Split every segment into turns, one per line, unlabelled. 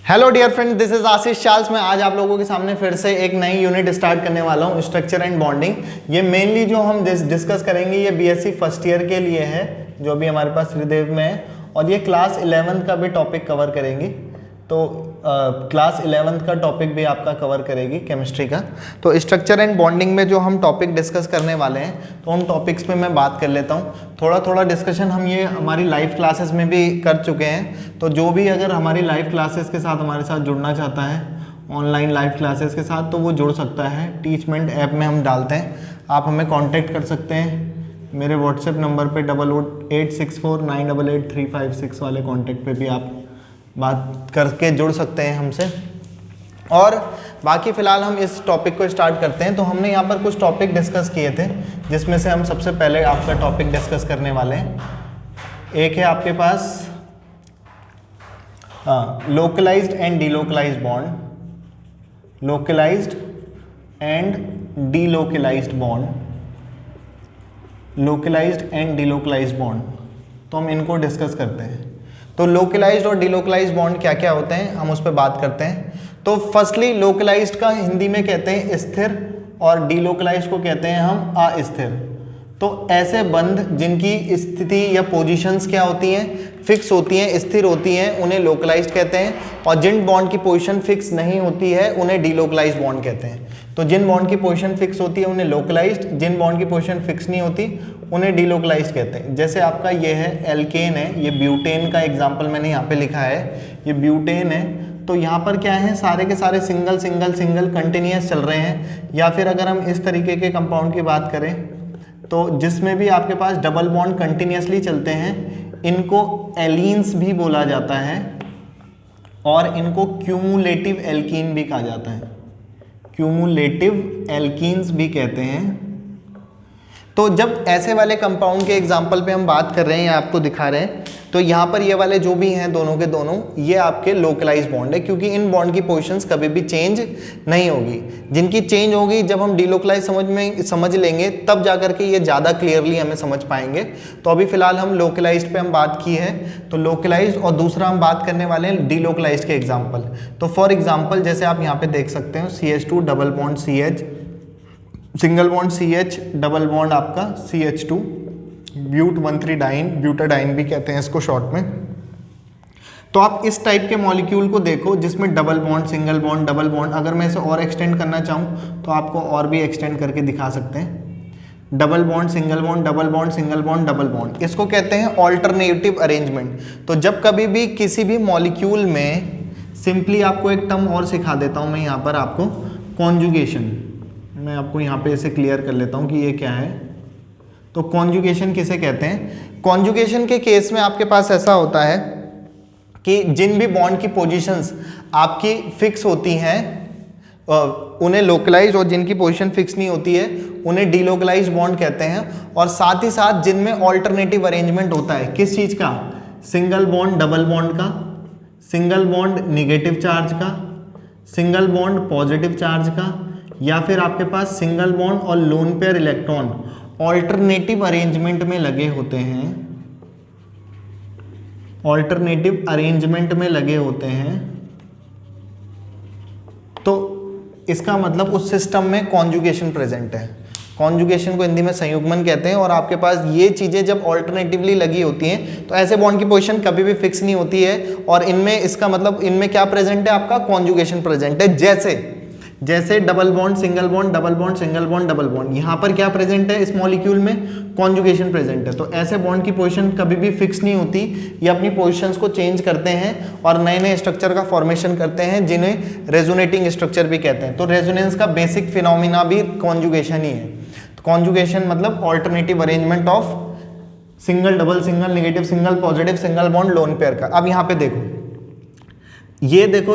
Hello dear friends, this is Ashish Charles. मैं आज आप लोगों के सामने फिर से एक नई यूनिट स्टार्ट करने वाला हूँ, स्ट्रक्चर एंड बॉन्डिंग। ये मेनली जो हम डिस्कस करेंगे ये बीएससी फर्स्ट ईयर के लिए है, जो अभी हमारे पास श्रीदेव में है, और ये क्लास 11th का भी टॉपिक कवर करेंगी। तो क्लास 11th का टॉपिक भी आपका कवर करेगी केमिस्ट्री का। तो स्ट्रक्चर एंड बॉन्डिंग में जो हम टॉपिक डिस्कस करने वाले हैं, तो उन टॉपिक्स पे मैं बात कर लेता हूँ। थोड़ा थोड़ा डिस्कशन हम ये हमारी लाइव क्लासेस में भी कर चुके हैं। तो जो भी अगर हमारी लाइव क्लासेस के साथ हमारे साथ जुड़ना चाहता है, ऑनलाइन लाइव क्लासेस के साथ, तो वो जुड़ सकता है। टीचमेंट ऐप में हम डालते हैं, आप हमें कॉन्टेक्ट कर सकते हैं मेरे व्हाट्सएप नंबर पे 8864988356 वाले कॉन्टेक्ट पे भी आप बात करके जुड़ सकते हैं हमसे। और बाकी फ़िलहाल हम इस टॉपिक को स्टार्ट करते हैं। तो हमने यहाँ पर कुछ टॉपिक डिस्कस किए थे, जिसमें से हम सबसे पहले आपका टॉपिक डिस्कस करने वाले हैं। एक है आपके पास localised and delocalised bond, localised and delocalised bond, localised and delocalised bond. तो हम इनको डिस्कस करते हैं। तो लोकलाइज्ड और डीलोकलाइज्ड बॉन्ड क्या क्या होते हैं, हम उस पर बात करते हैं। तो फर्स्टली लोकलाइज्ड का हिंदी में कहते हैं स्थिर, और डीलोकलाइज्ड को कहते हैं हम अस्थिर। तो ऐसे बंध जिनकी स्थिति या पोजीशंस क्या होती हैं, फिक्स होती हैं, स्थिर होती हैं, उन्हें लोकलाइज्ड कहते हैं। और जिन बॉन्ड की पोजीशन फिक्स नहीं होती है उन्हें डीलोकलाइज्ड बॉन्ड कहते हैं। तो जिन बॉन्ड की पोजीशन फिक्स होती है उन्हें लोकलाइज्ड, जिन बॉन्ड की पोजीशन फिक्स नहीं होती उन्हें डीलोकलाइज्ड कहते हैं। जैसे आपका ये है एल्केन है, ये ब्यूटेन का एग्जाम्पल मैंने यहाँ पे लिखा है, ये ब्यूटेन है। तो यहाँ पर क्या है, सारे के सारे सिंगल सिंगल सिंगल कंटिन्यूस चल रहे हैं। या फिर अगर हम इस तरीके के कंपाउंड की बात करें, तो जिसमें भी आपके पास डबल बॉन्ड कंटिन्यूसली चलते हैं, इनको एलीन्स भी बोला जाता है, और इनको क्यूमुलेटिव एल्कीन भी कहा जाता है, क्यूमुलेटिव एल्कीन्स भी कहते हैं। तो जब ऐसे वाले कंपाउंड के एग्जाम्पल पे हम बात कर रहे हैं या आपको दिखा रहे हैं, तो यहाँ पर ये वाले जो भी हैं दोनों के दोनों, ये आपके लोकलाइज्ड बॉन्ड है, क्योंकि इन बॉन्ड की पोजीशंस कभी भी चेंज नहीं होगी। जिनकी चेंज होगी जब हम डीलोकलाइज समझ लेंगे, तब जाकर के ये ज़्यादा क्लियरली हमें समझ पाएंगे। तो अभी फिलहाल हम लोकलाइज्ड पे हम बात की है, तो लोकलाइज्ड, और दूसरा हम बात करने वाले हैं डीलोकलाइज्ड के एग्जाम्पल। तो फॉर एग्जाम्पल जैसे आप यहाँ पे देख सकते हो, CH2 double bond CH, single bond CH, double bond आपका CH2, ब्यूट 1,3 डाइन, ब्यूटाडाइन भी कहते हैं इसको शॉर्ट में। तो आप इस टाइप के मॉलिक्यूल को देखो जिसमें double bond, single bond, double bond. अगर मैं इसे और एक्सटेंड करना चाहूँ तो आपको और भी एक्सटेंड करके दिखा सकते हैं। Double bond, single bond, double bond, single bond, double bond, इसको कहते हैं ऑल्टरनेटिव अरेंजमेंट। तो जब कभी भी किसी भी मॉलिक्यूल में, सिंपली आपको एक टर्म और सिखा देता हूँ मैं यहाँ पर आपको, कॉन्जुगेशन। मैं आपको यहाँ पे इसे क्लियर कर लेता हूँ कि ये क्या है। तो कॉन्जुगेशन किसे कहते हैं? कॉन्जुगेशन के केस में आपके पास ऐसा होता है कि जिन भी बॉन्ड की पोजीशंस आपकी फिक्स होती हैं उन्हें लोकलाइज्ड, और जिनकी पोजीशन फिक्स नहीं होती है उन्हें डीलोकलाइज्ड बॉन्ड कहते हैं। और साथ ही साथ जिनमें ऑल्टरनेटिव अरेंजमेंट होता है, किस चीज़ का? सिंगल बॉन्ड डबल बॉन्ड का, सिंगल बॉन्ड निगेटिव चार्ज का, सिंगल बॉन्ड पॉजिटिव चार्ज का, या फिर आपके पास सिंगल बॉन्ड और lone pair electron alternative arrangement में लगे होते हैं, ऑल्टरनेटिव अरेंजमेंट में लगे होते हैं। तो इसका मतलब उस सिस्टम में कॉन्जुगेशन प्रेजेंट है। कॉन्जुगेशन को हिंदी में संयुग्मन कहते हैं। और आपके पास ये चीज़ें जब ऑल्टरनेटिवली लगी होती हैं, तो ऐसे बॉन्ड की पोजीशन कभी भी फिक्स नहीं होती है, और इनमें इसका मतलब इनमें क्या प्रेजेंट है, आपका कॉन्जुगेशन प्रेजेंट है। जैसे double bond, single bond, double bond, single bond, double bond, यहाँ पर क्या प्रेजेंट है इस मॉलिक्यूल में? कॉन्जुगेशन प्रेजेंट है। तो ऐसे बॉन्ड की पोजीशन कभी भी फिक्स नहीं होती, ये अपनी पोजीशंस को चेंज करते हैं और नए नए स्ट्रक्चर का फॉर्मेशन करते हैं, जिन्हें रेजोनेटिंग स्ट्रक्चर भी कहते हैं। तो रेजोनेंस का बेसिक फिनोमिना भी कॉन्जुगेशन ही है। तो कॉन्जुगेशन मतलब alternative arrangement of single, double, single, negative, single, positive, single bond, lone pair का। अब यहाँ पे देखो,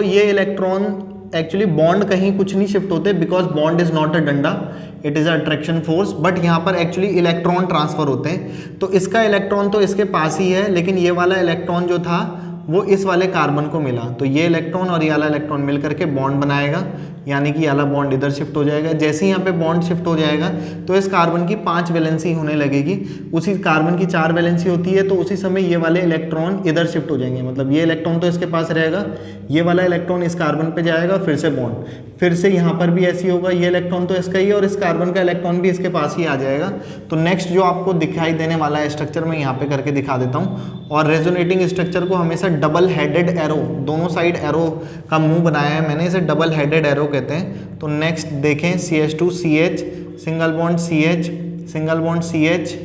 ये इलेक्ट्रॉन, एक्चुअली बॉन्ड कहीं कुछ नहीं शिफ्ट होते, because bond is not a डंडा, it is a attraction force, but यहाँ पर एक्चुअली इलेक्ट्रॉन ट्रांसफर होते हैं। तो इसका इलेक्ट्रॉन तो इसके पास ही है, लेकिन ये वाला इलेक्ट्रॉन जो था वो इस वाले कार्बन को मिला। तो ये इलेक्ट्रॉन और ये वाला इलेक्ट्रॉन मिल करके बॉन्ड बनाएगा, यानी कि ये वाला बॉन्ड इधर शिफ्ट हो जाएगा। जैसे ही यहाँ पे बॉन्ड शिफ्ट हो जाएगा तो इस कार्बन की 5 वैलेंसी होने लगेगी, उसी कार्बन की 4 वैलेंसी होती है, तो उसी समय ये वाले इलेक्ट्रॉन इधर शिफ्ट हो जाएंगे। मतलब ये इलेक्ट्रॉन तो इसके पास रहेगा, ये वाला इलेक्ट्रॉन इस कार्बन पे जाएगा, फिर से बॉन्ड, फिर से यहाँ पर भी ऐसी होगा, ये इलेक्ट्रॉन तो इसका ही है और इस कार्बन का इलेक्ट्रॉन भी इसके पास ही आ जाएगा। तो नेक्स्ट जो आपको दिखाई देने वाला है स्ट्रक्चर मैं यहाँ पे करके दिखा देता हूँ। और रेजोनेटिंग स्ट्रक्चर को हमेशा डबल हेडेड एरो, दोनों साइड एरो का मुंह बनाया है मैंने, इसे डबल हेडेड एरो कहते हैं। तो नेक्स्ट देखें CH2CH, single bond CH, single bond CH,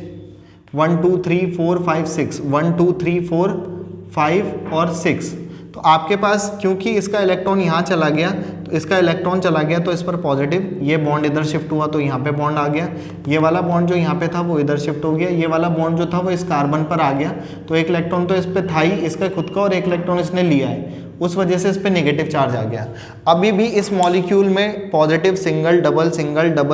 1 2 3 4 5 6, 1 2 3 4 5 और 6। तो आपके पास क्योंकि इसका इलेक्ट्रॉन यहाँ चला गया, तो इसका इलेक्ट्रॉन चला गया तो इस पर पॉजिटिव, ये बॉन्ड इधर शिफ्ट हुआ तो यहाँ पे बॉन्ड आ गया, ये वाला बॉन्ड जो यहाँ पे था वो इधर शिफ्ट हो गया, ये वाला बॉन्ड जो था वो इस कार्बन पर आ गया। तो एक इलेक्ट्रॉन तो इस पे था ही इसका खुद का, और एक इलेक्ट्रॉन इसने लिया है, उस वजह से इस पे नेगेटिव चार्ज आ गया। अभी भी इस मॉलिक्यूल में positive single double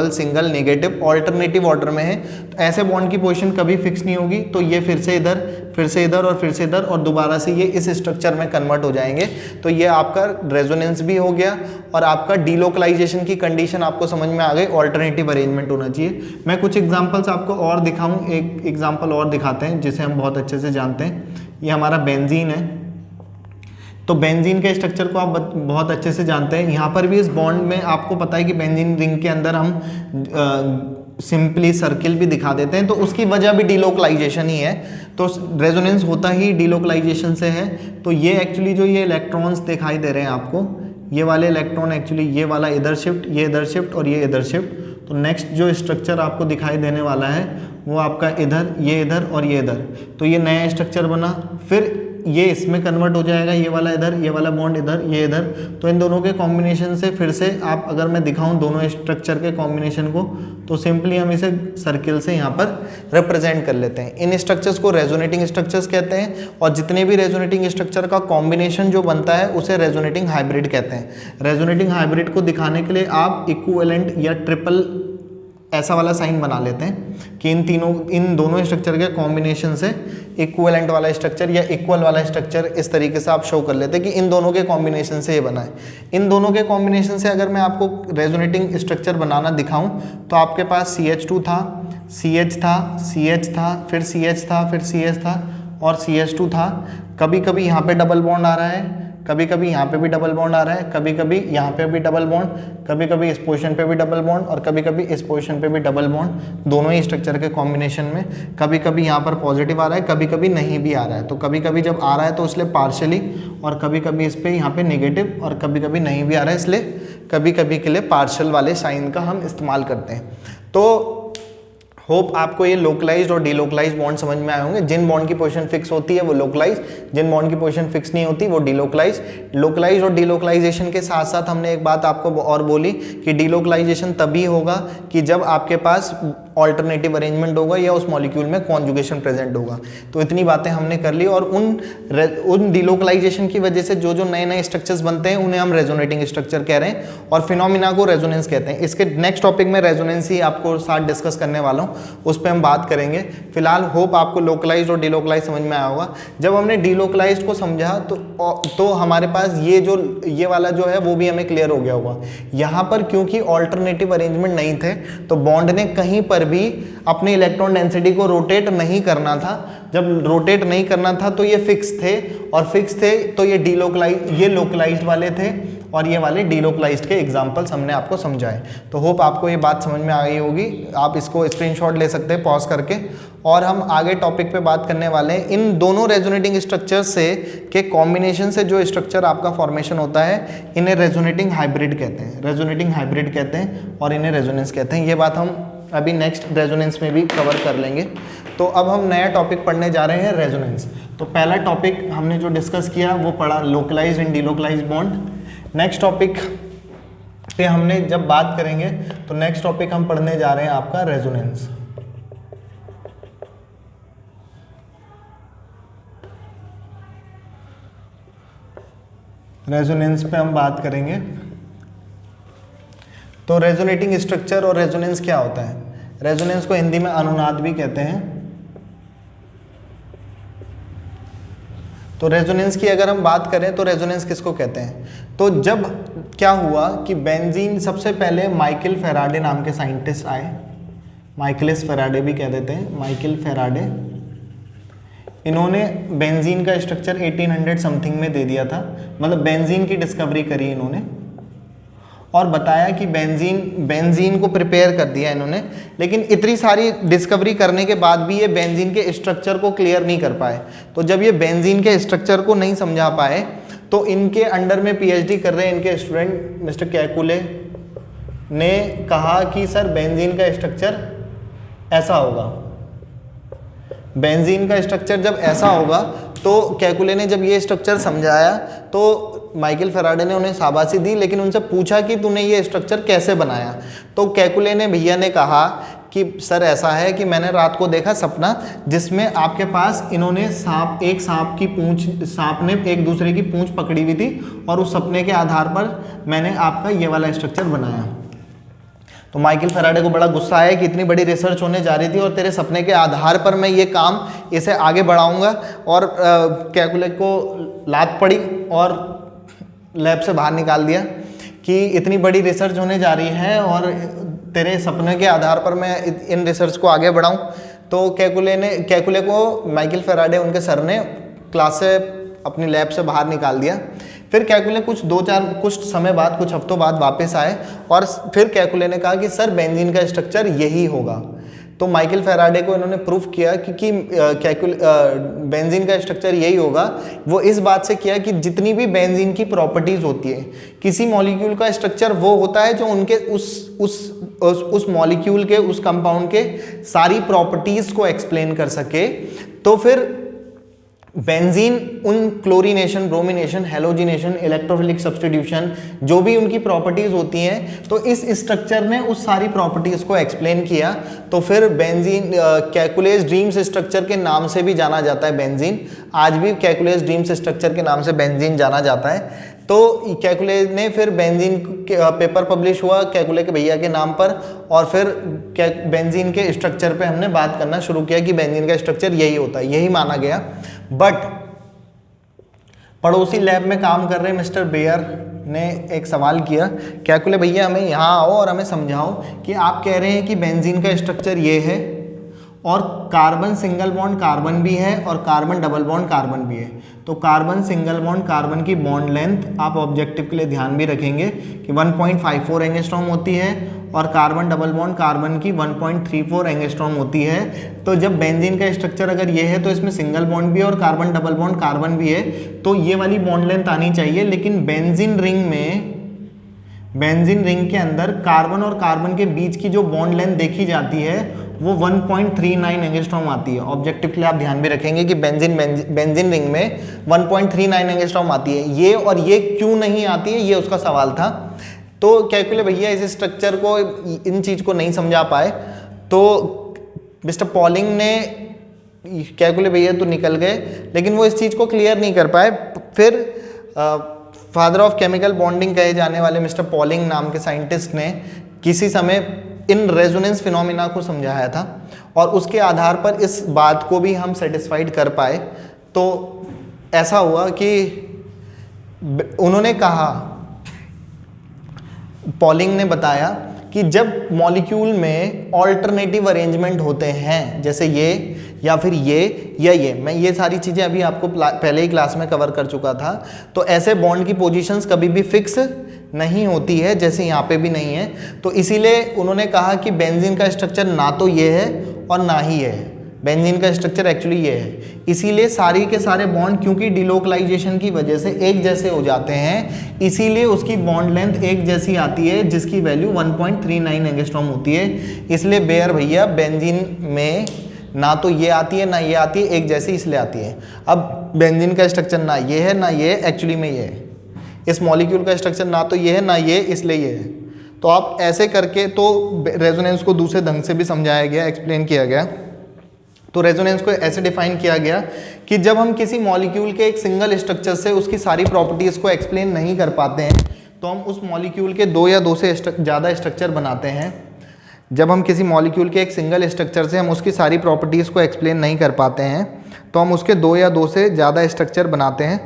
single negative alternative order में है। तो ऐसे बॉन्ड की पोजीशन कभी फिक्स नहीं होगी, तो ये फिर से इधर, फिर से इधर और फिर से इधर, और दोबारा से ये इस स्ट्रक्चर में कन्वर्ट हो जाएंगे। तो ये आपका रेजोनेंस भी हो गया और आपका डीलोकलाइजेशन की कंडीशन आपको समझ में आ गई, ऑल्टरनेटिव अरेंजमेंट होना चाहिए। मैं कुछ एग्जांपल्स आपको और दिखाऊं, एक एग्जांपल और दिखाते हैं जिसे हम बहुत अच्छे से जानते हैं। ये हमारा बेंजीन है, तो बेंजीन के स्ट्रक्चर को आप बहुत अच्छे से जानते हैं। यहाँ पर भी इस बॉन्ड में आपको पता है कि बेंजीन रिंग के अंदर हम सिंपली सर्किल भी दिखा देते हैं, तो उसकी वजह भी डीलोकलाइजेशन ही है। तो रेजोनेंस होता ही डीलोकलाइजेशन से है। तो ये एक्चुअली जो ये इलेक्ट्रॉन्स दिखाई दे रहे हैं आपको, ये वाले इलेक्ट्रॉन एक्चुअली ये वाला इधर शिफ्ट, ये इधर शिफ्ट और ये इधर शिफ्ट। तो नेक्स्ट जो स्ट्रक्चर आपको दिखाई देने वाला है वो आपका इधर, ये इधर और ये इधर। तो ये नया स्ट्रक्चर बना, फिर ये इसमें कन्वर्ट हो जाएगा, ये वाला इधर, ये वाला बॉन्ड इधर, ये इधर। तो इन दोनों के कॉम्बिनेशन से फिर से आप अगर मैं दिखाऊं दोनों स्ट्रक्चर के कॉम्बिनेशन को, तो सिंपली हम इसे सर्किल से यहाँ पर रिप्रेजेंट कर लेते हैं। इन स्ट्रक्चर्स को रेजोनेटिंग स्ट्रक्चर्स कहते हैं, और जितने भी रेजोनेटिंग स्ट्रक्चर का कॉम्बिनेशन जो बनता है उसे रेजोनेटिंग हाइब्रिड कहते हैं। रेजोनेटिंग हाइब्रिड को दिखाने के लिए आप इक्विवेलेंट या ट्रिपल ऐसा वाला साइन बना लेते हैं कि इन दोनों स्ट्रक्चर के कॉम्बिनेशन से इक्विवेलेंट वाला स्ट्रक्चर या इक्वल वाला स्ट्रक्चर इस तरीके से आप शो कर लेते हैं कि इन दोनों के कॉम्बिनेशन से ये बना है। इन दोनों के कॉम्बिनेशन से अगर मैं आपको रेजोनेटिंग स्ट्रक्चर बनाना दिखाऊं, तो आपके पास CH2 था, CH था, CH था, फिर CH था, फिर CH था और CH2 था। कभी कभी यहाँ पे डबल बॉन्ड आ रहा है, कभी कभी यहाँ पे भी डबल बॉन्ड आ रहा है, कभी कभी यहाँ पे भी डबल बॉन्ड, कभी कभी इस पोजीशन पे भी डबल बॉन्ड और कभी कभी इस पोजीशन पे भी डबल बॉन्ड, दोनों ही स्ट्रक्चर के कॉम्बिनेशन में। कभी कभी यहाँ पर पॉजिटिव आ रहा है, कभी कभी नहीं भी आ रहा है। तो कभी कभी जब आ रहा है तो इसलिए पार्शियली, और कभी कभी इस पे यहाँ पे नेगेटिव, और कभी कभी नहीं भी आ रहा है, इसलिए कभी कभी के लिए पार्शियल वाले साइन का हम इस्तेमाल करते हैं। तो होप आपको ये लोकलाइज्ड और डीलोकलाइज्ड बॉन्ड समझ में आए होंगे। जिन बॉन्ड की पोजीशन फिक्स होती है वो लोकलाइज, जिन बॉन्ड की पोजीशन फिक्स नहीं होती वो डीलोकलाइज। लोकलाइज और डीलोकलाइजेशन के साथ साथ हमने एक बात आपको और बोली कि डीलोकलाइजेशन तभी होगा कि जब आपके पास ऑल्टरनेटिव अरेंजमेंट होगा या उस मॉलिक्यूल में कॉन्जुगेशन प्रेजेंट होगा। तो इतनी बातें हमने कर ली, और उन डीलोकलाइजेशन की वजह से जो जो नए नए स्ट्रक्चर्स बनते हैं उन्हें हम रेजोनेटिंग स्ट्रक्चर कह रहे हैं, और फिनोमिना को रेजोनेंस कहते हैं। इसके नेक्स्ट टॉपिक में रेजोनेंस ही आपको साथ डिस्कस करने वाला हूँ, उस पर हम बात करेंगे। फिलहाल होप आपको लोकलाइज्ड और डीलोकलाइज समझ में आया होगा। जब हमने डीलोकलाइज्ड को समझा तो हमारे पास ये वाला जो है वो भी हमें क्लियर हो गया होगा। यहाँ पर क्योंकि ऑल्टरनेटिव अरेंजमेंट नहीं थे तो बॉन्ड ने कहीं पर भी अपने इलेक्ट्रॉन डेंसिटी को रोटेट नहीं करना था। जब रोटेट नहीं करना था तो ये फिक्स थे, और फिक्स थे तो ये लोकलाइज्ड वाले थे, और ये वाले डीलोकलाइज्ड के एग्जांपल्स हमने आपको समझाए। तो होप आपको ये बात समझ में आ गई होगी। आप इसको स्क्रीनशॉट ले सकते हैं पॉज करके, और हम आगे टॉपिक पे बात करने वाले हैं। इन दोनों रेजोनेटिंग स्ट्रक्चर से के कॉम्बिनेशन से जो स्ट्रक्चर आपका फॉर्मेशन होता है इन्हें रेजोनेटिंग हाइब्रिड कहते हैं, रेजोनेटिंग हाइब्रिड कहते हैं, और इन्हें रेजोनेंस कहते हैं। ये बात हम अभी नेक्स्ट रेजोनेंस में भी कवर कर लेंगे। तो अब हम नया टॉपिक पढ़ने जा रहे हैं, रेजोनेंस। तो पहला टॉपिक हमने जो डिस्कस किया वो पढ़ा localised and delocalised bond. Next topic पे हमने जब बात करेंगे तो नेक्स्ट टॉपिक हम पढ़ने जा रहे हैं आपका रेजोनेंस। रेजोनेंस पे हम बात करेंगे। तो रेजोनेटिंग स्ट्रक्चर और रेजोनेंस क्या होता है? रेजोनेंस को हिंदी में अनुनाद भी कहते हैं। तो रेजोनेंस की अगर हम बात करें तो रेजोनेंस किसको कहते हैं? तो जब क्या हुआ कि बेंजीन, सबसे पहले माइकल फेराडे नाम के साइंटिस्ट आए, माइकलिस फेराडे भी कह देते हैं, माइकल फेराडे। इन्होंने बेंजीन का स्ट्रक्चर 1800 समथिंग में दे दिया था, मतलब बेंजीन की डिस्कवरी करी इन्होंने और बताया कि बेंजीन को प्रिपेयर कर दिया इन्होंने। लेकिन इतनी सारी डिस्कवरी करने के बाद भी ये बेंजीन के स्ट्रक्चर को क्लियर नहीं कर पाए। तो जब ये बेंजीन के स्ट्रक्चर को नहीं समझा पाए तो इनके अंडर में पीएचडी कर रहे इनके स्टूडेंट मिस्टर कैकुले ने कहा कि सर बेंजीन का स्ट्रक्चर ऐसा होगा। बेंजीन का स्ट्रक्चर जब ऐसा होगा तो कैकुले ने जब ये स्ट्रक्चर समझाया तो माइकल फेराडे ने उन्हें शाबाशी दी, लेकिन उनसे पूछा कि तूने ये स्ट्रक्चर कैसे बनाया। तो कैकुले ने भैया ने कहा कि सर ऐसा है कि मैंने रात को देखा सपना जिसमें आपके पास इन्होंने एक सांप ने एक दूसरे की पूंछ पकड़ी हुई थी और उस सपने के आधार पर मैंने आपका ये वाला स्ट्रक्चर बनाया। तो माइकल फेराडे को बड़ा गुस्सा आया कि इतनी बड़ी रिसर्च होने जा रही थी और तेरे सपने के आधार पर मैं ये काम इसे आगे बढ़ाऊंगा। और कैकुले को लात पड़ी और लैब से बाहर निकाल दिया कि इतनी बड़ी रिसर्च होने जा रही है और तेरे सपने के आधार पर मैं इन रिसर्च को आगे बढ़ाऊं। तो कैकुले को माइकल फेराडे उनके सर ने क्लास से अपनी लैब से बाहर निकाल दिया। फिर कैकुले कुछ समय बाद, कुछ हफ्तों बाद वापस आए और फिर कैकुले ने कहा कि सर बेंजीन का स्ट्रक्चर यही होगा। तो माइकल फेराडे को इन्होंने प्रूफ किया कि बेंजीन का स्ट्रक्चर यही होगा। वो इस बात से किया कि जितनी भी बेंजीन की प्रॉपर्टीज होती है, किसी मॉलिक्यूल का स्ट्रक्चर वो होता है जो उनके उस मॉलिक्यूल के, उस कंपाउंड के सारी प्रॉपर्टीज को एक्सप्लेन कर सके। तो फिर बेंजीन उन chlorination, bromination, halogenation, electrophilic substitution, जो भी उनकी प्रॉपर्टीज होती हैं, तो इस स्ट्रक्चर ने उस सारी प्रॉपर्टीज को एक्सप्लेन किया। तो फिर बेंजीन कैकुलेस ड्रीम्स स्ट्रक्चर के नाम से भी जाना जाता है। बेंजीन आज भी कैकुलेस ड्रीम्स स्ट्रक्चर के नाम से बेंजीन जाना जाता है। तो कैकुले ने फिर बेंजीन पेपर पब्लिश हुआ कैकुले के भैया के नाम पर और फिर बेंजीन के स्ट्रक्चर पे हमने बात करना शुरू किया कि बेंजीन का स्ट्रक्चर यही होता है, यही माना गया। बट पड़ोसी लैब में काम कर रहे मिस्टर बेयर ने एक सवाल किया, कैकुले भैया हमें यहाँ आओ और हमें समझाओ कि आप कह रहे हैं कि बेंजीन का स्ट्रक्चर ये है और कार्बन सिंगल बॉन्ड कार्बन भी है और कार्बन डबल बॉन्ड कार्बन भी है। तो कार्बन सिंगल बॉन्ड कार्बन की बॉन्ड लेंथ आप ऑब्जेक्टिव के लिए ध्यान भी रखेंगे कि 1.54 एंगस्ट्रॉम होती है और कार्बन डबल बॉन्ड कार्बन की 1.34 एंगस्ट्रॉम होती है। तो जब बेंजीन का स्ट्रक्चर अगर ये है तो इसमें सिंगल बॉन्ड भी है और कार्बन डबल बॉन्ड कार्बन भी है, तो ये वाली बॉन्ड लेंथ आनी चाहिए। लेकिन बेंजीन रिंग के अंदर कार्बन और कार्बन के बीच की जो बॉन्ड लेंथ देखी जाती है वो 1.39 एंगस्ट्रॉम आती है। ऑब्जेक्टिव के लिए आप ध्यान भी रखेंगे कि बेंजीन रिंग में 1.39 एंगस्ट्रॉम आती है। ये और ये क्यों नहीं आती है, ये उसका सवाल था। तो कैकुले भैया इस स्ट्रक्चर को, इन चीज़ को नहीं समझा पाए। तो मिस्टर पॉलिंग ने, कैकुले भैया तो निकल गए लेकिन वो इस चीज़ को क्लियर नहीं कर पाए। फिर फादर ऑफ केमिकल बॉन्डिंग कहे जाने वाले मिस्टर पॉलिंग नाम के साइंटिस्ट ने किसी समय इन रेजोनेंस फिनोमिना को समझाया था और उसके आधार पर इस बात को भी हम सेटिस्फाइड कर पाए। तो ऐसा हुआ कि उन्होंने कहा, पॉलिंग ने बताया कि जब मॉलिक्यूल में ऑल्टरनेटिव अरेंजमेंट होते हैं, जैसे ये या फिर ये या ये, मैं ये सारी चीज़ें अभी आपको पहले ही क्लास में कवर कर चुका था, तो ऐसे बॉन्ड की पोजीशंस कभी भी फिक्स नहीं होती है, जैसे यहाँ पे भी नहीं है। तो इसीलिए उन्होंने कहा कि बेंजीन का स्ट्रक्चर ना तो ये है और ना ही ये है, बेंजीन का स्ट्रक्चर एक्चुअली ये है। इसीलिए सारी के सारे बॉन्ड क्योंकि डिलोकलाइजेशन की वजह से एक जैसे हो जाते हैं, इसीलिए उसकी बॉन्ड लेंथ एक जैसी आती है जिसकी वैल्यू 1.39 एंगस्ट्रॉम होती है। इसलिए बेयर भैया बेंजीन में ना तो ये आती है ना ये आती है, एक जैसी इसलिए आती है। अब बेंजीन का स्ट्रक्चर ना ये है ना ये, एक्चुअली में ये है। इस मॉलिक्यूल का स्ट्रक्चर ना तो ये है ना ये, इसलिए ये है। तो आप ऐसे करके, तो रेजोनेंस को दूसरे ढंग से भी समझाया गया, एक्सप्लेन किया गया। तो रेजोनेंस को ऐसे डिफाइन किया गया कि जब हम किसी मॉलिक्यूल के एक सिंगल स्ट्रक्चर से उसकी सारी प्रॉपर्टीज़ को एक्सप्लेन नहीं कर पाते हैं तो हम उस मॉलिक्यूल के दो या दो से ज़्यादा स्ट्रक्चर बनाते हैं। जब हम किसी मॉलिक्यूल के एक सिंगल स्ट्रक्चर से हम उसकी सारी प्रॉपर्टीज़ को एक्सप्लेन नहीं कर पाते हैं तो हम उसके 2 या 2 से ज़्यादा स्ट्रक्चर बनाते हैं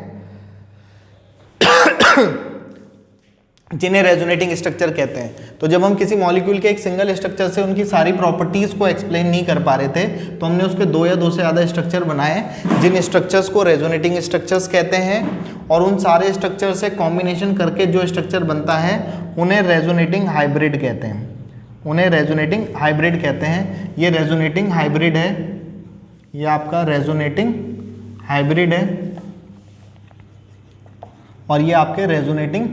जिन्हें रेजोनेटिंग स्ट्रक्चर कहते हैं। तो जब हम किसी मॉलिक्यूल के एक सिंगल स्ट्रक्चर से उनकी सारी प्रॉपर्टीज़ को एक्सप्लेन नहीं कर पा रहे थे तो हमने उसके 2 या 2 से ज़्यादा स्ट्रक्चर बनाए जिन स्ट्रक्चर्स को रेजोनेटिंग स्ट्रक्चर्स कहते हैं, और उन सारे स्ट्रक्चर से कॉम्बिनेशन करके जो स्ट्रक्चर बनता है उन्हें रेजोनेटिंग हाइब्रिड कहते हैं। उन्हें रेजोनेटिंग हाइब्रिड कहते हैं। ये रेजोनेटिंग हाइब्रिड है, ये आपका रेजोनेटिंग हाइब्रिड है, और ये आपके रेजोनेटिंग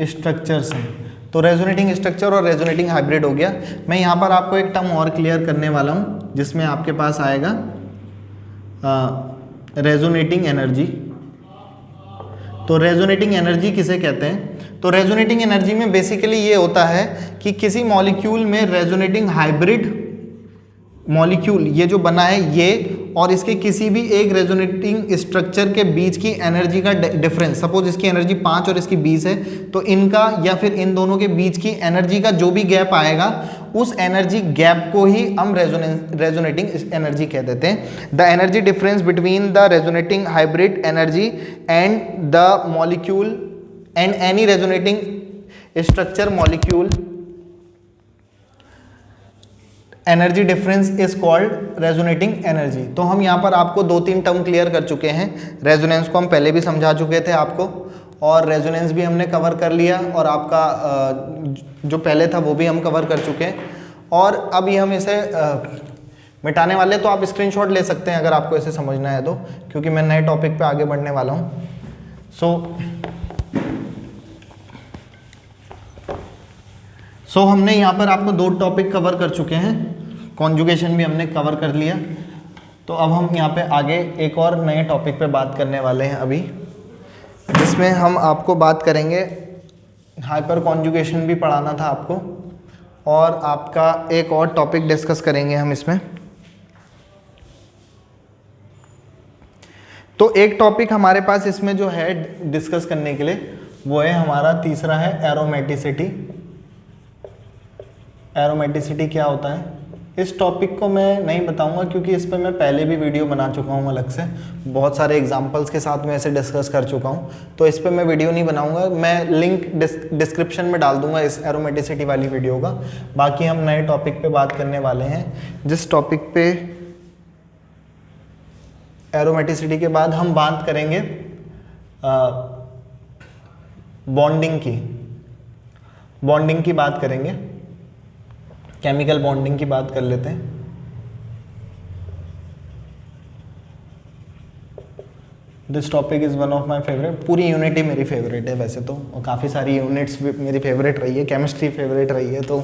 स्ट्रक्चर्स हैं। तो रेजोनेटिंग स्ट्रक्चर और रेजोनेटिंग हाइब्रिड हो गया। मैं यहाँ पर आपको एक टर्म और क्लियर करने वाला हूँ जिसमें आपके पास आएगा रेजोनेटिंग एनर्जी। तो रेजोनेटिंग एनर्जी किसे कहते हैं? तो रेजोनेटिंग एनर्जी में बेसिकली ये होता है कि किसी मॉलिक्यूल में रेजोनेटिंग हाइब्रिड मॉलिक्यूल ये जो बना है ये और इसके किसी भी एक रेजोनेटिंग स्ट्रक्चर के बीच की एनर्जी का डिफरेंस, सपोज इसकी एनर्जी 5 और इसकी 20 है, तो इनका या फिर इन दोनों के बीच की एनर्जी का जो भी गैप आएगा उस एनर्जी गैप को ही हम रेजोनेटिंग एनर्जी कह देते हैं। The energy difference between the resonating hybrid energy and the molecule and any resonating structure molecule energy difference is called resonating energy. तो हम यहाँ पर आपको 2-3 टर्म क्लियर कर चुके हैं। रेजोनेंस को हम पहले भी समझा चुके थे आपको, और रेजोनेंस भी हमने कवर कर लिया, और आपका जो पहले था वो भी हम कवर कर चुके हैं। और अभी हम इसे मिटाने वाले, तो आप स्क्रीनशॉट ले सकते हैं अगर आपको इसे समझना है तो, क्योंकि मैं नए टॉपिक पे आगे बढ़ने वाला हूँ। सो हमने यहाँ पर आपको 2 टॉपिक कवर कर चुके हैं, कॉन्जुगेशन भी हमने कवर कर लिया। तो अब हम यहाँ पे आगे एक और नए टॉपिक पे बात करने वाले हैं अभी, जिसमें हम आपको बात करेंगे, हाइपर कॉन्जुगेशन भी पढ़ाना था आपको, और आपका एक और टॉपिक डिस्कस करेंगे हम इसमें। तो एक टॉपिक हमारे पास इसमें जो है डिस्कस करने के लिए वो है हमारा तीसरा है एरोमेटिसिटी। एरोमेटिसिटी क्या होता है? इस टॉपिक को मैं नहीं बताऊंगा क्योंकि इस पर मैं पहले भी वीडियो बना चुका हूं अलग से, बहुत सारे एग्जांपल्स के साथ मैं इसे डिस्कस कर चुका हूं, तो इस पर मैं वीडियो नहीं बनाऊंगा। मैं लिंक डिस्क्रिप्शन में डाल दूंगा इस एरोमेटिसिटी वाली वीडियो का। बाकी हम नए टॉपिक पे बात करने वाले हैं, जिस टॉपिक पे एरोमेटिसिटी के बाद हम बात करेंगे बॉन्डिंग की बात करेंगे, केमिकल बॉन्डिंग की बात कर लेते हैं। This topic is one of my favourite. पूरी यूनिट ही मेरी फेवरेट है वैसे तो, और काफ़ी सारी यूनिट्स भी मेरी फेवरेट रही है, केमिस्ट्री फेवरेट रही है। तो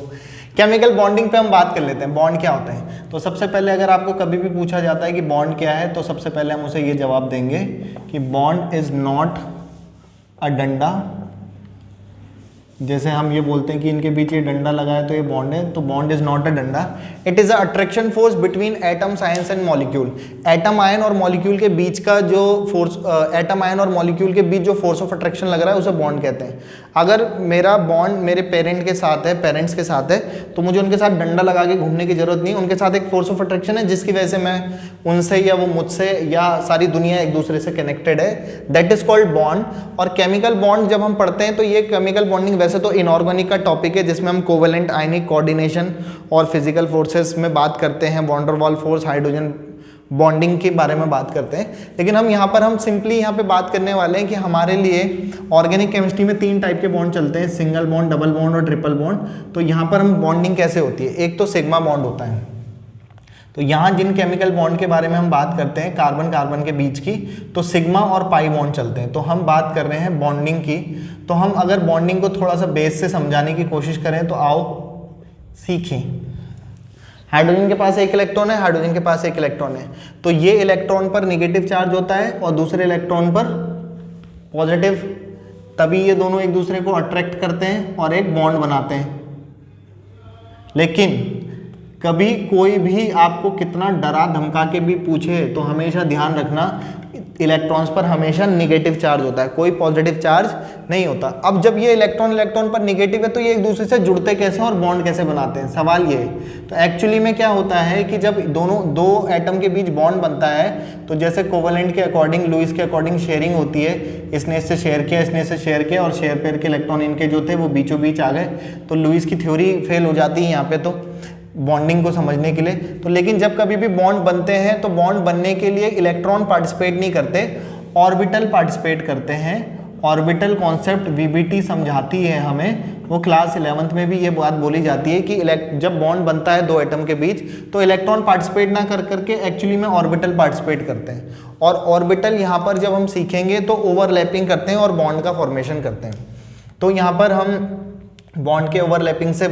केमिकल बॉन्डिंग पे हम बात कर लेते हैं। बॉन्ड क्या होते हैं? तो सबसे पहले अगर आपको कभी भी पूछा जाता है कि बॉन्ड क्या है, तो सबसे पहले हम उसे ये जवाब देंगे कि बॉन्ड इज़ नॉट अ डंडा। जैसे हम ये बोलते हैं कि इनके बीच ये डंडा लगा है तो ये बॉन्ड है, तो बॉन्ड इज नॉट अ डंडा। It is a attraction force between atoms ions and molecule. Atom ion और मॉलिक्यूल के बीच का जो फोर्स, एटम आयन और मॉलिक्यूल के बीच जो फोर्स ऑफ अट्रैक्शन लग रहा है उसे बॉन्ड कहते हैं। अगर मेरा बॉन्ड मेरे पेरेंट्स के साथ है तो मुझे उनके साथ डंडा लगा के घूमने की जरूरत नहीं, उनके साथ एक फोर्स ऑफ अट्रैक्शन है जिसकी वजह से मैं उनसे या वो मुझसे या सारी दुनिया एक दूसरे से कनेक्टेड है, दैट इज कॉल्ड बॉन्ड। और केमिकल बॉन्ड जब हम पढ़ते हैं तो ये केमिकल बॉन्डिंग वैसे तो इनऑर्गेनिक का टॉपिक है, जिसमें हम कोवेलेंट आयनिक कोऑर्डिनेशन और फिजिकल फोर्सेस में बात करते हैं, वॉन डर वाल फोर्स, हाइड्रोजन बॉन्डिंग के बारे में बात करते हैं। लेकिन हम सिंपली यहाँ पे बात करने वाले हैं कि हमारे लिए ऑर्गेनिक केमिस्ट्री में 3 टाइप के बॉन्ड चलते हैं, सिंगल बॉन्ड, डबल बॉन्ड और ट्रिपल बॉन्ड। तो यहाँ पर हम बॉन्डिंग कैसे होती है, एक तो सिग्मा बॉन्ड होता है। तो यहाँ जिन केमिकल बॉन्ड के बारे में हम बात करते हैं कार्बन कार्बन के बीच की, तो सिग्मा और पाई बॉन्ड चलते हैं। तो हम बात कर रहे हैं बॉन्डिंग की। तो हम अगर बॉन्डिंग को थोड़ा सा बेस से समझाने की कोशिश करें तो आओ सीखें। हाइड्रोजन के पास एक इलेक्ट्रॉन है, हाइड्रोजन के पास एक इलेक्ट्रॉन है, तो ये इलेक्ट्रॉन पर नेगेटिव चार्ज होता है और दूसरे इलेक्ट्रॉन पर पॉजिटिव, तभी ये दोनों एक दूसरे को अट्रैक्ट करते हैं और एक बॉन्ड बनाते हैं। लेकिन कभी कोई भी आपको कितना डरा धमका के भी पूछे तो हमेशा ध्यान रखना, इलेक्ट्रॉन्स पर हमेशा निगेटिव चार्ज होता है, कोई पॉजिटिव चार्ज नहीं होता। अब जब ये इलेक्ट्रॉन पर निगेटिव है तो ये एक दूसरे से जुड़ते कैसे हैं और बॉन्ड कैसे बनाते हैं, सवाल ये है। तो एक्चुअली में क्या होता है कि जब दो एटम के बीच बॉन्ड बनता है तो जैसे कोवेलेंट के अकॉर्डिंग, लुईस के अकॉर्डिंग शेयरिंग होती है, इसने इससे शेयर किया, इसने इससे शेयर किया और शेयर पेयर के इलेक्ट्रॉन इनके जो थे वो बीचों बीच आ गए, तो लुईस की थ्योरी फेल हो जाती है यहाँ पे तो बॉन्डिंग को समझने के लिए। तो लेकिन जब कभी भी बॉन्ड बनते हैं तो बॉन्ड बनने के लिए इलेक्ट्रॉन पार्टिसिपेट नहीं करते, ऑर्बिटल पार्टिसिपेट करते हैं। ऑर्बिटल कॉन्सेप्ट वीबीटी समझाती है हमें, वो क्लास 11th में भी ये बात बोली जाती है कि जब बॉन्ड बनता है दो एटम के बीच तो इलेक्ट्रॉन पार्टिसिपेट ना कर करके एक्चुअली में ऑर्बिटल पार्टिसिपेट करते हैं। और ऑर्बिटल यहाँ पर जब हम सीखेंगे तो ओवरलैपिंग करते हैं और बॉन्ड का फॉर्मेशन करते हैं। तो यहाँ पर हम बॉन्ड के ओवरलैपिंग से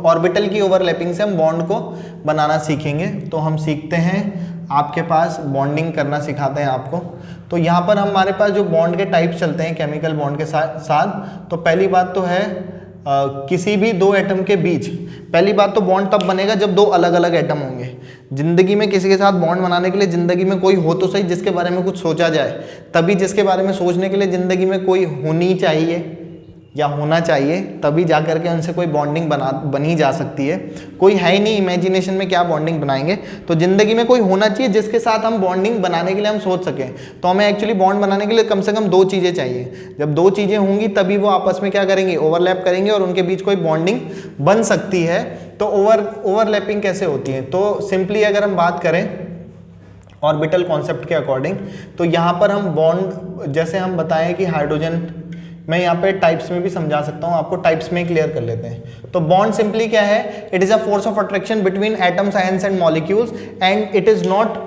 ऑर्बिटल की ओवरलैपिंग से हम बॉन्ड को बनाना सीखेंगे। तो हम सीखते हैं, आपके पास बॉन्डिंग करना सिखाते हैं आपको। तो यहाँ पर हमारे पास जो बॉन्ड के टाइप्स चलते हैं केमिकल बॉन्ड के साथ, तो पहली बात तो है किसी भी दो एटम के बीच, पहली बात तो बॉन्ड तब बनेगा जब दो अलग अलग एटम होंगे। जिंदगी में किसी के साथ बॉन्ड बनाने के लिए जिंदगी में कोई हो तो सही जिसके बारे में कुछ सोचा जाए, तभी जिसके बारे में सोचने के लिए जिंदगी में कोई होनी चाहिए या होना चाहिए, तभी जा करके उनसे कोई बॉन्डिंग बनी जा सकती है। कोई है ही नहीं, इमेजिनेशन में क्या बॉन्डिंग बनाएंगे, तो ज़िंदगी में कोई होना चाहिए जिसके साथ हम बॉन्डिंग बनाने के लिए हम सोच सकें। तो हमें एक्चुअली बॉन्ड बनाने के लिए कम से कम दो चीज़ें चाहिए। जब दो चीज़ें होंगी तभी वो आपस में क्या करेंगे, ओवरलैप करेंगे और उनके बीच कोई बॉन्डिंग बन सकती है। तो ओवरलैपिंग कैसे होती है, तो सिंपली अगर हम बात करें ऑर्बिटल कॉन्सेप्ट के अकॉर्डिंग, तो यहाँ पर हम बॉन्ड, जैसे हम बताएं कि हाइड्रोजन, मैं यहाँ पे टाइप्स में भी समझा सकता हूँ आपको, टाइप्स में क्लियर कर लेते हैं। तो बॉन्ड सिंपली क्या है, it is a force of attraction between atoms, ions and molecules and it is not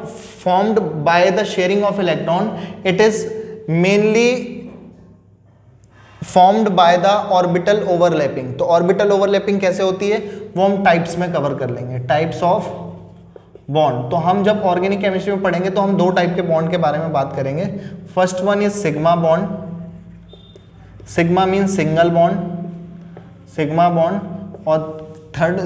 formed by the sharing of electron, it is mainly formed by the orbital overlapping. तो orbital overlapping कैसे होती है वो हम types में cover कर लेंगे, types of bond. तो हम जब ऑर्गेनिक केमिस्ट्री में पढ़ेंगे तो हम दो टाइप के बॉन्ड के बारे में बात करेंगे। First one is sigma bond, sigma means single bond, sigma bond, और थर्ड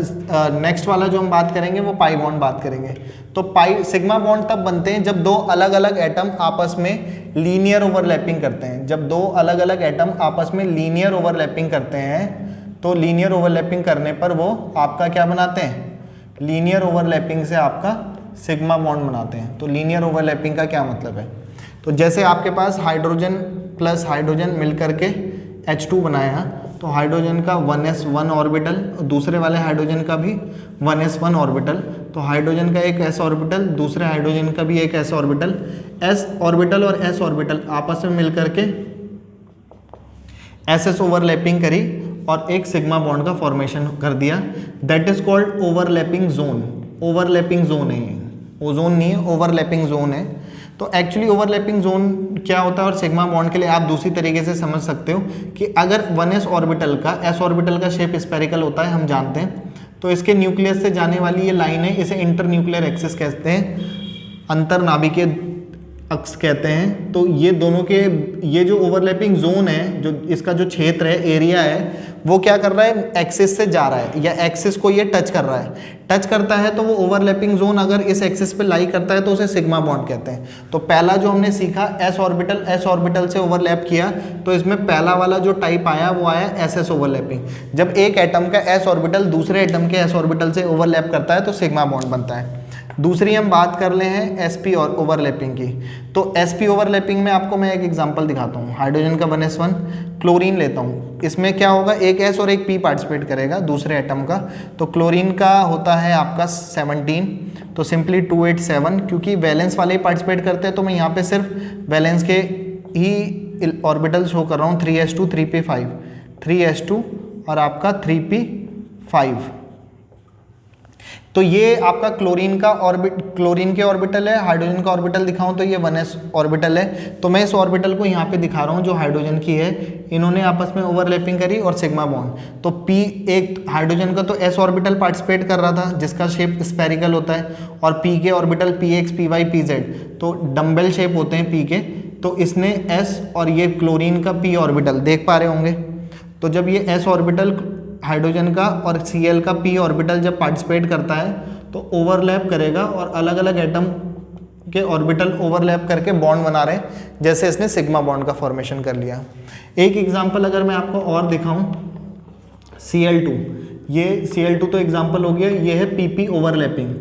नेक्स्ट वाला जो हम बात करेंगे वो पाई बॉन्ड बात करेंगे। तो पाई सिग्मा बॉन्ड तब बनते हैं जब दो अलग अलग एटम आपस में लीनियर ओवरलैपिंग करते हैं। जब दो अलग अलग एटम आपस में लीनियर ओवरलैपिंग करते हैं तो लीनियर ओवरलैपिंग करने पर वो आपका क्या बनाते हैं, लीनियर ओवरलैपिंग से आपका सिग्मा बॉन्ड बनाते हैं। तो लीनियर ओवरलैपिंग का क्या मतलब है, तो जैसे आपके पास हाइड्रोजन प्लस हाइड्रोजन मिलकर के H2 बनाया, तो हाइड्रोजन का 1s1 ऑर्बिटल, दूसरे वाले हाइड्रोजन का भी 1s1 ऑर्बिटल, तो हाइड्रोजन का एक s ऑर्बिटल, दूसरे हाइड्रोजन का भी एक s ऑर्बिटल, s ऑर्बिटल और s ऑर्बिटल आपस में मिलकर के ss ओवरलैपिंग करी और एक सिग्मा बॉन्ड का फॉर्मेशन कर दिया, that is called overlapping zone. Overlapping zone है, ओजोन नहीं है, ओवरलैपिंग जोन है। तो एक्चुअली ओवरलैपिंग जोन क्या होता है, और सिग्मा बॉन्ड के लिए आप दूसरी तरीके से समझ सकते हो कि अगर 1s ऑर्बिटल का, s ऑर्बिटल का शेप स्फेरिकल होता है हम जानते हैं, तो इसके न्यूक्लियस से जाने वाली ये लाइन है, इसे इंटरन्यूक्लियर एक्सिस कहते हैं, अंतरनाभिकीय अक्ष कहते हैं। तो ये दोनों के, ये जो ओवरलैपिंग जोन है, जो इसका जो क्षेत्र है, एरिया है, वो क्या कर रहा है, एक्सिस से जा रहा है या एक्सिस को ये टच कर रहा है, टच करता है तो वो ओवरलैपिंग जोन अगर इस एक्सिस पे लाई करता है तो उसे सिग्मा बॉन्ड कहते हैं। तो पहला जो हमने सीखा s ऑर्बिटल से ओवरलैप किया, तो इसमें पहला वाला जो टाइप आया वो आया ss ओवरलैपिंग। जब एक एटम का s ऑर्बिटल दूसरे एटम के s ऑर्बिटल से ओवरलैप करता है तो सिग्मा बॉन्ड बनता है। दूसरी हम बात कर ले हैं sp और ओवरलैपिंग की। तो sp ओवरलैपिंग में आपको मैं एक एग्जांपल दिखाता हूँ। हाइड्रोजन का 1s1, क्लोरीन लेता हूँ, इसमें क्या होगा, एक s और एक p पार्टिसिपेट करेगा दूसरे एटम का। तो क्लोरीन का होता है आपका 17, तो सिंपली 287, क्योंकि वैलेंस वाले ही पार्टिसिपेट करते हैं तो मैं यहाँ पे सिर्फ वैलेंस के ही ऑर्बिटल शो कर रहा हूँ, 3s2 3p5, 3s2 और आपका 3p5। तो ये आपका क्लोरीन का क्लोरीन के ऑर्बिटल है। हाइड्रोजन का ऑर्बिटल दिखाऊं तो ये 1s ऑर्बिटल है। तो मैं इस ऑर्बिटल को यहाँ पे दिखा रहा हूँ जो हाइड्रोजन की है, इन्होंने आपस में ओवरलैपिंग करी और सिग्मा बॉन्ड। तो p, एक हाइड्रोजन का तो s ऑर्बिटल पार्टिसिपेट कर रहा था जिसका शेप स्फेरिकल होता है, और p के ऑर्बिटल px py pz तो डम्बेल शेप होते हैं p के। तो इसने s और ये क्लोरीन का p ऑर्बिटल देख पा रहे होंगे। तो जब ये s ऑर्बिटल हाइड्रोजन का और Cl का p ऑर्बिटल जब पार्टिसिपेट करता है तो ओवरलैप करेगा और अलग अलग एटम के ऑर्बिटल ओवरलैप करके बॉन्ड बना रहे हैं, जैसे इसने सिग्मा बॉन्ड का फॉर्मेशन कर लिया। एक एग्जांपल अगर मैं आपको और दिखाऊं, Cl2, ये Cl2 तो एग्जांपल हो गया, ये है PP ओवरलैपिंग,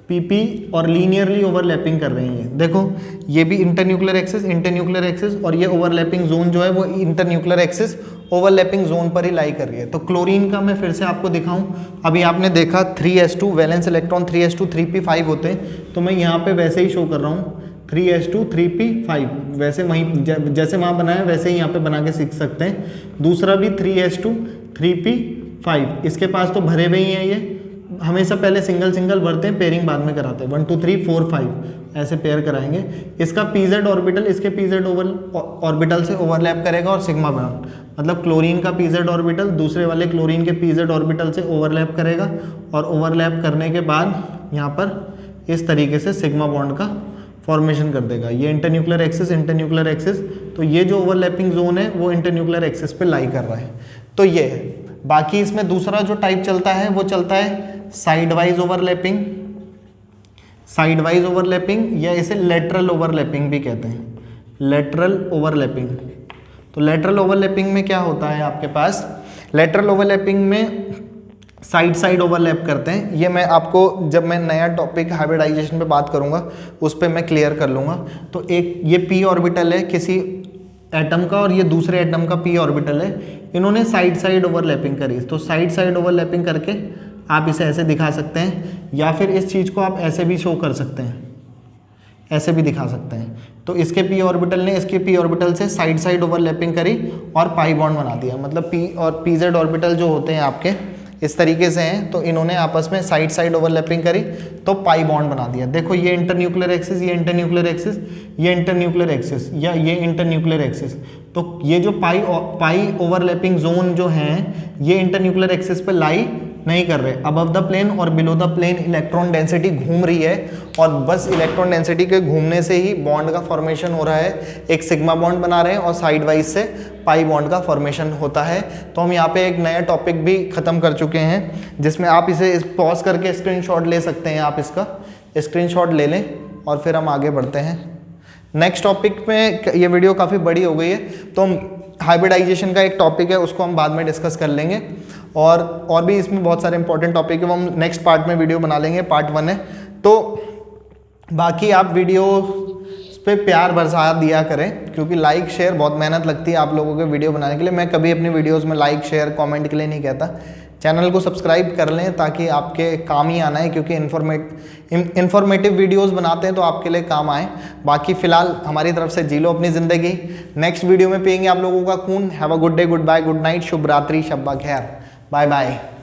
PP और लीनियरली ओवरलैपिंग कर रही है। देखो ये भी इंटरन्यूक्लियर एक्सिस और ये ओवरलैपिंग जोन जो है वो इंटरन्यूक्लियर एक्सिस ओवरलैपिंग जोन पर ही लाई कर रही है। तो क्लोरीन का मैं फिर से आपको दिखाऊं, अभी आपने देखा 3s2 valence electron 3s2 3p5 होते हैं, तो मैं यहाँ पे वैसे ही शो कर रहा हूँ 3s2 3p5, वैसे वहीं जैसे वहाँ बनाया वैसे ही यहाँ पे बना के सीख सकते हैं। दूसरा भी 3s2 3p5, इसके पास तो भरे हुए ही हैं, ये हमेशा पहले सिंगल सिंगल भरते हैं, पेयरिंग बाद में कराते हैं, 1 2 3 4 5 ऐसे पेयर कराएंगे। इसका pz ऑर्बिटल इसके pz ऑर्बिटल से ओवरलैप करेगा और सिग्मा बॉन्ड, मतलब क्लोरीन का pz ऑर्बिटल दूसरे वाले क्लोरीन के pz ऑर्बिटल से ओवरलैप करेगा और ओवरलैप करने के बाद यहाँ पर इस तरीके से सिग्मा बॉन्ड का फॉर्मेशन कर देगा। ये इंटरन्यूक्लियर एक्सिस, तो ये जो ओवरलैपिंग जोन है वो इंटरन्यूक्लियर एक्सिस पे लाई कर रहा है। तो ये है। बाकी इसमें दूसरा जो टाइप चलता है वो चलता है साइड वाइज ओवरलैपिंग या इसे लेटरल ओवरलैपिंग भी कहते हैं, लेटरल ओवरलैपिंग। तो लेटरल ओवरलैपिंग में क्या होता है आपके पास, लेटरल ओवरलैपिंग में साइड ओवरलैप करते हैं। ये मैं आपको जब मैं नया टॉपिक हाइब्रिडाइजेशन पे बात करूंगा उस पर मैं क्लियर कर लूँगा। तो एक ये p ऑर्बिटल है किसी एटम का और ये दूसरे एटम का p ऑर्बिटल है, इन्होंने साइड ओवरलैपिंग करी। तो साइड ओवरलैपिंग करके आप इसे ऐसे दिखा सकते हैं, या फिर इस चीज़ को आप ऐसे भी शो कर सकते हैं, ऐसे भी दिखा सकते हैं। तो इसके p ऑर्बिटल ने इसके p ऑर्बिटल से साइड ओवरलैपिंग करी और पाई बॉन्ड बना दिया, मतलब p और pz ऑर्बिटल जो होते हैं आपके इस तरीके से हैं, तो इन्होंने आपस में साइड ओवरलैपिंग करी तो पाई बॉन्ड बना दिया। देखो ये इंटरन्यूक्लियर एक्सिस, ये इंटरन्यूक्लियर एक्सिस, ये इंटरन्यूक्लियर एक्सिस या ये इंटरन्यूक्लियर एक्सिस। तो ये जो पाई ओवरलैपिंग जोन जो हैं ये इंटरन्यूक्लियर एक्सिस पे लाई नहीं कर रहे। अबव द प्लेन और below the plane electron density घूम रही है और बस इलेक्ट्रॉन डेंसिटी के घूमने से ही बॉन्ड का फॉर्मेशन हो रहा है। एक सिग्मा बॉन्ड बना रहे हैं और साइड वाइज से पाई बॉन्ड का फॉर्मेशन होता है। तो हम यहाँ पे एक नया टॉपिक भी ख़त्म कर चुके हैं, जिसमें आप इसे पॉज करके स्क्रीनशॉट ले सकते हैं। आप इसका स्क्रीनशॉट ले लें और फिर हम आगे बढ़ते हैं नेक्स्ट टॉपिक में। ये वीडियो काफ़ी बड़ी हो गई है, तो हम हाइब्रिडाइजेशन का एक टॉपिक है उसको हम बाद में डिस्कस कर लेंगे, और भी इसमें बहुत सारे इंपॉर्टेंट टॉपिक है वो हम नेक्स्ट पार्ट में वीडियो बना लेंगे, पार्ट 1 है। तो बाकी आप वीडियो पे प्यार बरसा दिया करें, क्योंकि लाइक शेयर बहुत मेहनत लगती है आप लोगों के वीडियो बनाने के लिए। मैं कभी अपनी वीडियोस में लाइक शेयर कमेंट के लिए नहीं कहता। चैनल को सब्सक्राइब कर लें ताकि आपके काम ही आना है, क्योंकि इन्फॉर्मेटिव वीडियोस बनाते हैं तो आपके लिए काम आए। बाकी फ़िलहाल हमारी तरफ से जी लो अपनी ज़िंदगी। नेक्स्ट वीडियो में पिएंगे आप लोगों का खून। Have a good day, good bye, good night, शुभ रात्रि, शब्बा खैर, बाय बाय।